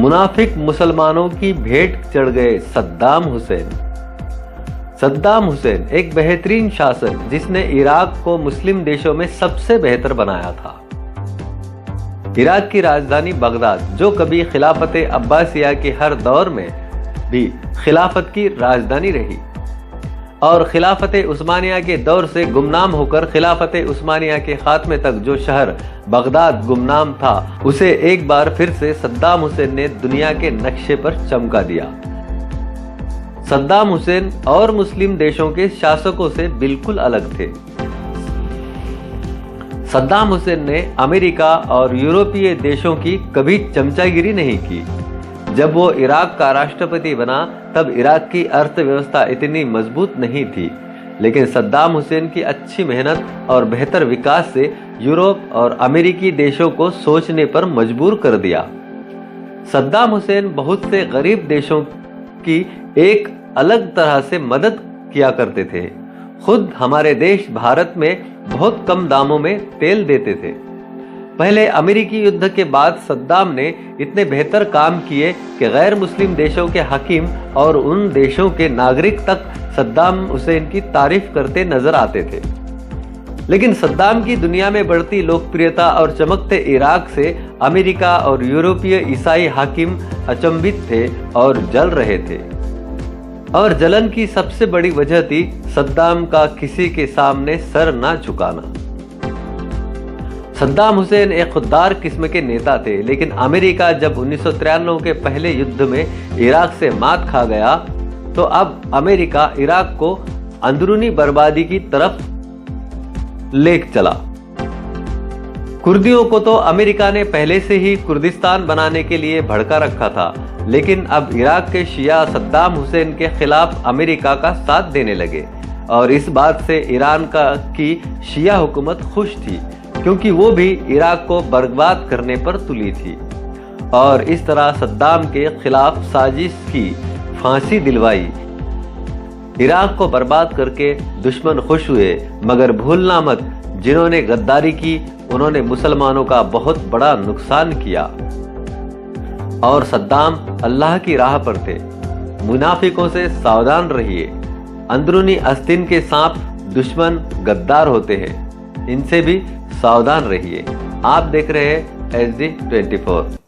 मुनाफिक मुसलमानों की भेंट चढ़ गए सद्दाम हुसैन। सद्दाम हुसैन एक बेहतरीन शासक जिसने इराक को मुस्लिम देशों में सबसे बेहतर बनाया था। इराक की राजधानी बगदाद, जो कभी खिलाफत अब्बासिया के हर दौर में भी खिलाफत की राजधानी रही और खिलाफत उस्मानिया के दौर से गुमनाम होकर खिलाफत उस्मानिया के खात्मे तक जो शहर बगदाद गुमनाम था, उसे एक बार फिर से सद्दाम हुसैन ने दुनिया के नक्शे पर चमका दिया। सद्दाम हुसैन और मुस्लिम देशों के शासकों से बिल्कुल अलग थे। सद्दाम हुसैन ने अमेरिका और यूरोपीय देशों की कभी चमचागिरी नहीं की। जब वो इराक का राष्ट्रपति बना तब इराक की अर्थव्यवस्था इतनी मजबूत नहीं थी, लेकिन सद्दाम हुसैन की अच्छी मेहनत और बेहतर विकास से यूरोप और अमेरिकी देशों को सोचने पर मजबूर कर दिया। सद्दाम हुसैन बहुत से गरीब देशों की एक अलग तरह से मदद किया करते थे। खुद हमारे देश भारत में बहुत कम दामों में तेल देते थे। पहले अमेरिकी युद्ध के बाद सद्दाम ने इतने बेहतर काम किए कि गैर मुस्लिम देशों के हकीम और उन देशों के नागरिक तक सद्दाम हुसैन की तारीफ करते नजर आते थे। लेकिन सद्दाम की दुनिया में बढ़ती लोकप्रियता और चमकते इराक से अमेरिका और यूरोपीय ईसाई हाकिम अचंभित थे और जल रहे थे। और जलन की सबसे बड़ी वजह थी सद्दाम का किसी के सामने सर ना झुकाना। सद्दाम हुसैन एक खुददार किस्म के नेता थे, लेकिन अमेरिका जब 1993 के पहले युद्ध में इराक से मात खा गया तो अब अमेरिका इराक को अंदरूनी बर्बादी की तरफ ले चला। कुर्दियों को तो अमेरिका ने पहले से ही कुर्दिस्तान बनाने के लिए भड़का रखा था, लेकिन अब इराक के शिया सद्दाम हुसैन के खिलाफ अमेरिका का साथ देने लगे और इस बात से ईरान की शिया हुकूमत खुश थी, क्योंकि वो भी इराक को बर्बाद करने पर तुली थी और इस तरह सद्दाम के खिलाफ साजिश की फांसी दिलवाई। इराक को बर्बाद करके दुश्मन खुश हुए, मगर भूलना मत, जिन्होंने गद्दारी की उन्होंने मुसलमानों का बहुत बड़ा नुकसान किया। और सद्दाम अल्लाह की राह पर थे। मुनाफिकों से सावधान रहिए। अंदरूनी आस्तीन के सांप दुश्मन गद्दार होते हैं, इनसे भी सावधान रहिए। आप देख रहे हैं SD24।